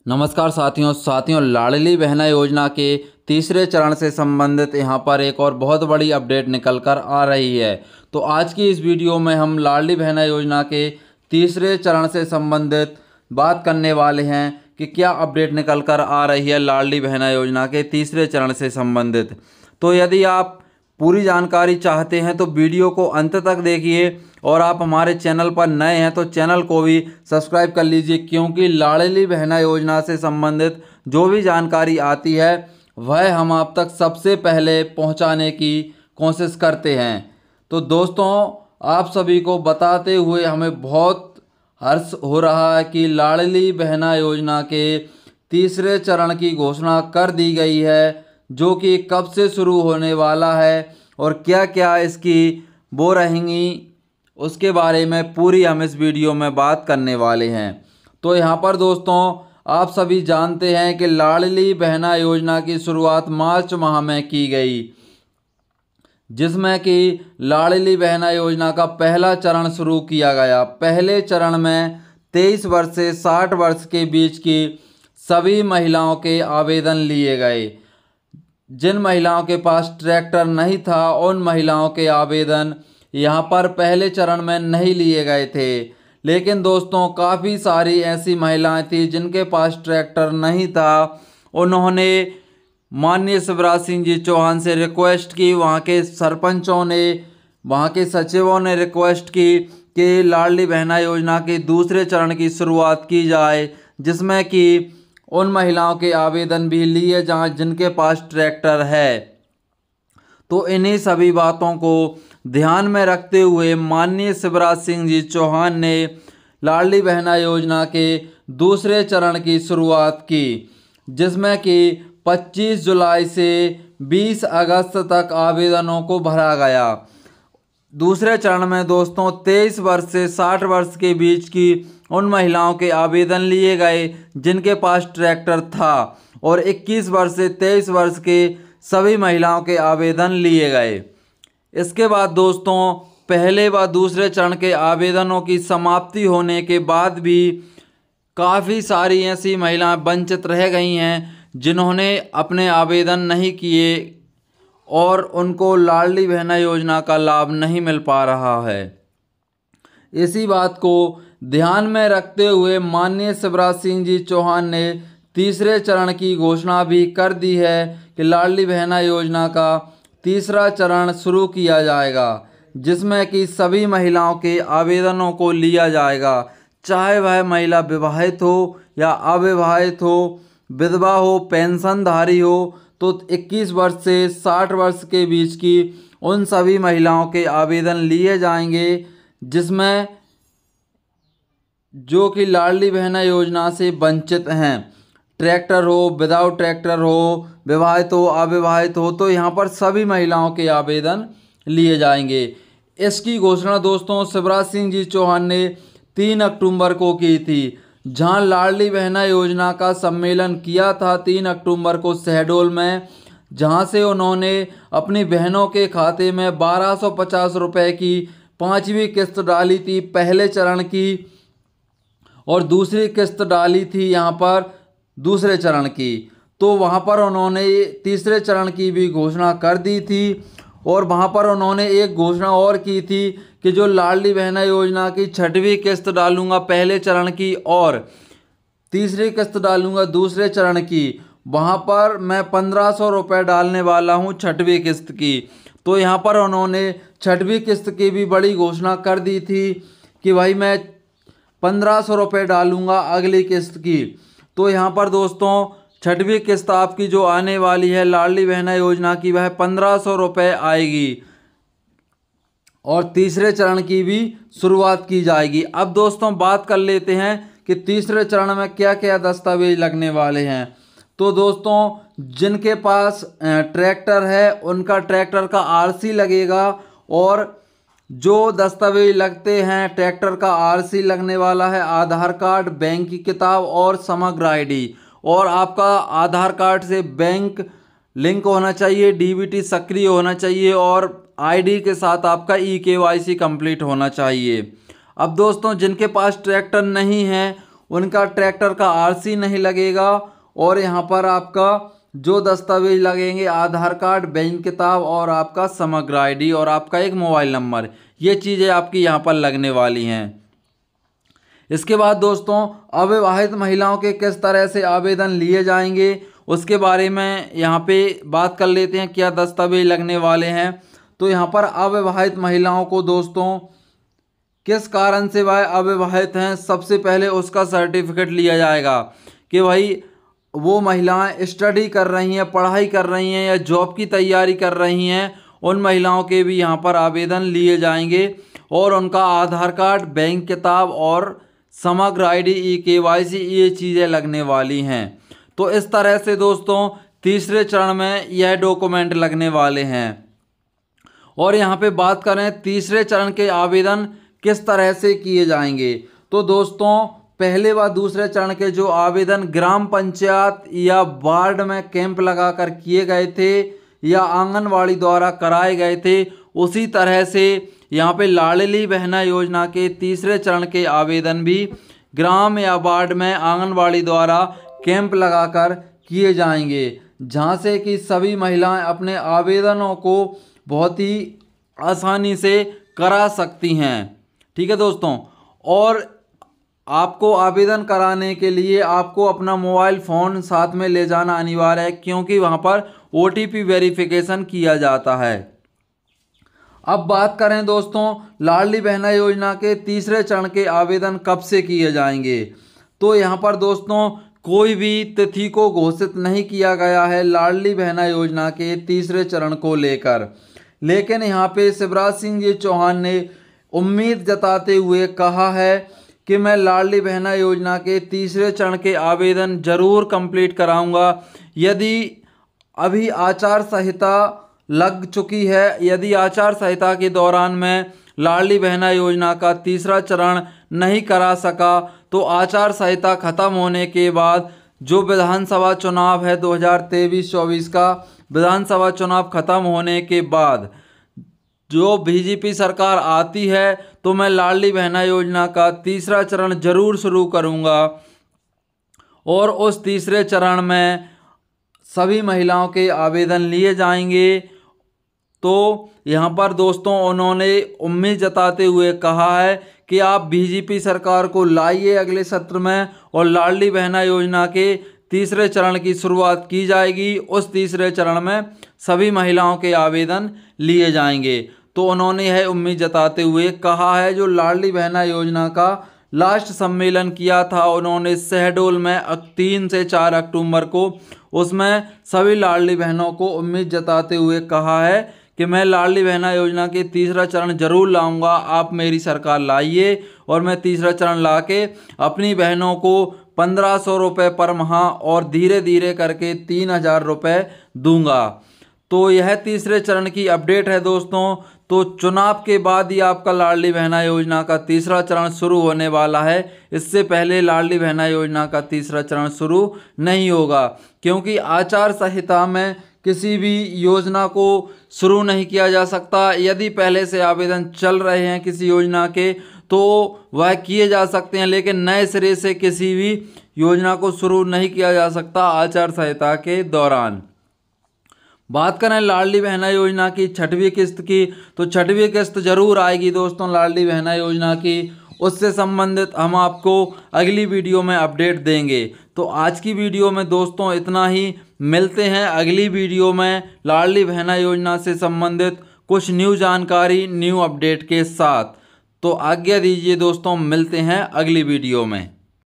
नमस्कार साथियों लाडली बहना योजना के तीसरे चरण से संबंधित यहाँ पर एक और बहुत बड़ी अपडेट निकल कर आ रही है। तो आज की इस वीडियो में हम लाडली बहना योजना के तीसरे चरण से संबंधित बात करने वाले हैं कि क्या अपडेट निकल कर आ रही है लाडली बहना योजना के तीसरे चरण से संबंधित। तो यदि आप पूरी जानकारी चाहते हैं तो वीडियो को अंत तक देखिए और आप हमारे चैनल पर नए हैं तो चैनल को भी सब्सक्राइब कर लीजिए, क्योंकि लाडली बहना योजना से संबंधित जो भी जानकारी आती है वह हम आप तक सबसे पहले पहुंचाने की कोशिश करते हैं। तो दोस्तों, आप सभी को बताते हुए हमें बहुत हर्ष हो रहा है कि लाडली बहना योजना के तीसरे चरण की घोषणा कर दी गई है, जो कि कब से शुरू होने वाला है और क्या क्या इसकी वो रहेंगी उसके बारे में पूरी हम इस वीडियो में बात करने वाले हैं। तो यहाँ पर दोस्तों, आप सभी जानते हैं कि लाडली बहना योजना की शुरुआत मार्च माह में की गई, जिसमें कि लाडली बहना योजना का पहला चरण शुरू किया गया। पहले चरण में 23 वर्ष से 60 वर्ष के बीच की सभी महिलाओं के आवेदन लिए गए। जिन महिलाओं के पास ट्रैक्टर नहीं था उन महिलाओं के आवेदन यहाँ पर पहले चरण में नहीं लिए गए थे। लेकिन दोस्तों, काफ़ी सारी ऐसी महिलाएं थी जिनके पास ट्रैक्टर नहीं था। उन्होंने माननीय शिवराज सिंह जी चौहान से रिक्वेस्ट की, वहाँ के सरपंचों ने, वहाँ के सचिवों ने रिक्वेस्ट की कि लाडली बहना योजना के दूसरे चरण की शुरुआत की जाए, जिसमें कि उन महिलाओं के आवेदन भी लिए जाएं जिनके पास ट्रैक्टर है। तो इन्हीं सभी बातों को ध्यान में रखते हुए माननीय शिवराज सिंह जी चौहान ने लाडली बहना योजना के दूसरे चरण की शुरुआत की, जिसमें कि 25 जुलाई से 20 अगस्त तक आवेदनों को भरा गया। दूसरे चरण में दोस्तों 23 वर्ष से 60 वर्ष के बीच की उन महिलाओं के आवेदन लिए गए जिनके पास ट्रैक्टर था, और 21 वर्ष से 23 वर्ष के सभी महिलाओं के आवेदन लिए गए। इसके बाद दोस्तों, पहले व दूसरे चरण के आवेदनों की समाप्ति होने के बाद भी काफ़ी सारी ऐसी महिलाएं वंचित रह गई हैं जिन्होंने अपने आवेदन नहीं किए और उनको लाडली बहना योजना का लाभ नहीं मिल पा रहा है। इसी बात को ध्यान में रखते हुए माननीय शिवराज सिंह जी चौहान ने तीसरे चरण की घोषणा भी कर दी है कि लाडली बहना योजना का तीसरा चरण शुरू किया जाएगा, जिसमें कि सभी महिलाओं के आवेदनों को लिया जाएगा, चाहे वह महिला विवाहित हो या अविवाहित हो, विधवा हो, पेंशनधारी हो। तो 21 वर्ष से 60 वर्ष के बीच की उन सभी महिलाओं के आवेदन लिए जाएंगे, जिसमें जो कि लाडली बहना योजना से वंचित हैं, ट्रैक्टर हो, विदाउट ट्रैक्टर हो, विवाहित हो, अविवाहित हो, तो यहाँ पर सभी महिलाओं के आवेदन लिए जाएंगे। इसकी घोषणा दोस्तों शिवराज सिंह जी चौहान ने 3 अक्टूबर को की थी, जहां लाडली बहना योजना का सम्मेलन किया था 3 अक्टूबर को शहडोल में, जहां से उन्होंने अपनी बहनों के खाते में 1250 रुपये की 5वीं किस्त डाली थी पहले चरण की, और दूसरी किस्त डाली थी यहाँ पर दूसरे चरण की। तो वहाँ पर उन्होंने तीसरे चरण की भी घोषणा कर दी थी, और वहाँ पर उन्होंने एक घोषणा और की थी कि जो लाडली बहना योजना की 6वीं किस्त डालूंगा पहले चरण की और तीसरी किस्त डालूंगा दूसरे चरण की, वहाँ पर मैं 1500 रुपये डालने वाला हूँ 6वीं किस्त की। तो यहाँ पर उन्होंने 6वीं किस्त की भी बड़ी घोषणा कर दी थी कि भाई मैं 1500 रुपये डालूंगा अगली किस्त की। तो यहाँ पर दोस्तों 6वीं किस्त आपकी जो आने वाली है लाडली बहना योजना की, वह 1500 रुपये आएगी, और तीसरे चरण की भी शुरुआत की जाएगी। अब दोस्तों बात कर लेते हैं कि तीसरे चरण में क्या क्या दस्तावेज लगने वाले हैं। तो दोस्तों, जिनके पास ट्रैक्टर है उनका ट्रैक्टर का आरसी लगेगा, और जो दस्तावेज लगते हैं ट्रैक्टर का आरसी लगने वाला है, आधार कार्ड, बैंक की किताब और समग्र आईडी, और आपका आधार कार्ड से बैंक लिंक होना चाहिए, डीबीटी सक्रिय होना चाहिए, और आईडी के साथ आपका ई-केवाईसी कंप्लीट होना चाहिए। अब दोस्तों, जिनके पास ट्रैक्टर नहीं है उनका ट्रैक्टर का आरसी नहीं लगेगा। और यहाँ पर आपका जो दस्तावेज लगेंगे आधार कार्ड, बैंक किताब और आपका समग्र आईडी और आपका एक मोबाइल नंबर, ये चीज़ें आपकी यहाँ पर लगने वाली हैं। इसके बाद दोस्तों अविवाहित महिलाओं के किस तरह से आवेदन लिए जाएंगे उसके बारे में यहाँ पे बात कर लेते हैं, क्या दस्तावेज लगने वाले हैं। तो यहाँ पर अविवाहित महिलाओं को दोस्तों किस कारण से वह अविवाहित हैं, सबसे पहले उसका सर्टिफिकेट लिया जाएगा कि भाई वो महिलाएं स्टडी कर रही हैं, पढ़ाई कर रही हैं या जॉब की तैयारी कर रही हैं, उन महिलाओं के भी यहाँ पर आवेदन लिए जाएंगे। और उनका आधार कार्ड, बैंक किताब और समग्र आईडी, KYC, ये चीज़ें लगने वाली हैं। तो इस तरह से दोस्तों तीसरे चरण में यह डॉक्यूमेंट लगने वाले हैं। और यहाँ पे बात करें तीसरे चरण के आवेदन किस तरह से किए जाएंगे, तो दोस्तों पहले व दूसरे चरण के जो आवेदन ग्राम पंचायत या वार्ड में कैंप लगाकर किए गए थे या आंगनवाड़ी द्वारा कराए गए थे, उसी तरह से यहाँ पे लाडली बहना योजना के तीसरे चरण के आवेदन भी ग्राम या वार्ड में आंगनवाड़ी द्वारा कैंप लगाकर किए जाएंगे, जहाँ से कि सभी महिलाएं अपने आवेदनों को बहुत ही आसानी से करा सकती हैं। ठीक है दोस्तों, और आपको आवेदन कराने के लिए आपको अपना मोबाइल फ़ोन साथ में ले जाना अनिवार्य है, क्योंकि वहाँ पर OTP वेरिफिकेशन किया जाता है। अब बात करें दोस्तों लाडली बहना योजना के तीसरे चरण के आवेदन कब से किए जाएंगे, तो यहाँ पर दोस्तों कोई भी तिथि को घोषित नहीं किया गया है लाडली बहना योजना के तीसरे चरण को लेकर, लेकिन यहाँ पे शिवराज सिंह जी चौहान ने उम्मीद जताते हुए कहा है कि मैं लाडली बहना योजना के तीसरे चरण के आवेदन जरूर कंप्लीट कराऊंगा। यदि अभी आचार संहिता लग चुकी है, यदि आचार संहिता के दौरान मैं लाडली बहना योजना का तीसरा चरण नहीं करा सका, तो आचार संहिता खत्म होने के बाद जो विधानसभा चुनाव है 2023-24 का, विधानसभा चुनाव खत्म होने के बाद जो बीजेपी सरकार आती है, तो मैं लाडली बहना योजना का तीसरा चरण जरूर शुरू करूंगा। और उस तीसरे चरण में सभी महिलाओं के आवेदन लिए जाएंगे। तो यहाँ पर दोस्तों उन्होंने उम्मीद जताते हुए कहा है कि आप बीजेपी सरकार को लाइए अगले सत्र में और लाडली बहना योजना के तीसरे चरण की शुरुआत की जाएगी। उस तीसरे चरण में सभी महिलाओं के आवेदन लिए जाएंगे। तो उन्होंने यह उम्मीद जताते हुए कहा है, जो लाडली बहना योजना का लास्ट सम्मेलन किया था उन्होंने शहडोल में 3 से 4 अक्टूबर को, उसमें सभी लाडली बहनों को उम्मीद जताते हुए कहा है कि मैं लाडली बहना योजना के तीसरा चरण जरूर लाऊंगा, आप मेरी सरकार लाइए और मैं तीसरा चरण लाके अपनी बहनों को 1500 रुपये पर माह और धीरे धीरे करके 3000 रुपये दूंगा। तो यह तीसरे चरण की अपडेट है दोस्तों। तो चुनाव के बाद ही आपका लाडली बहना योजना का तीसरा चरण शुरू होने वाला है। इससे पहले लाडली बहना योजना का तीसरा चरण शुरू नहीं होगा, क्योंकि आचार संहिता में किसी भी योजना को शुरू नहीं किया जा सकता। यदि पहले से आवेदन चल रहे हैं किसी योजना के तो वह किए जा सकते हैं, लेकिन नए सिरे से किसी भी योजना को शुरू नहीं किया जा सकता आचार संहिता के दौरान। बात करें लाडली बहना योजना की 6वीं किस्त की, तो 6वीं किस्त जरूर आएगी दोस्तों लाडली बहना योजना की। उससे संबंधित हम आपको अगली वीडियो में अपडेट देंगे। तो आज की वीडियो में दोस्तों इतना ही, मिलते हैं अगली वीडियो में लाडली बहना योजना से संबंधित कुछ न्यू जानकारी, न्यू अपडेट के साथ। तो आज्ञा दीजिए दोस्तों, मिलते हैं अगली वीडियो में।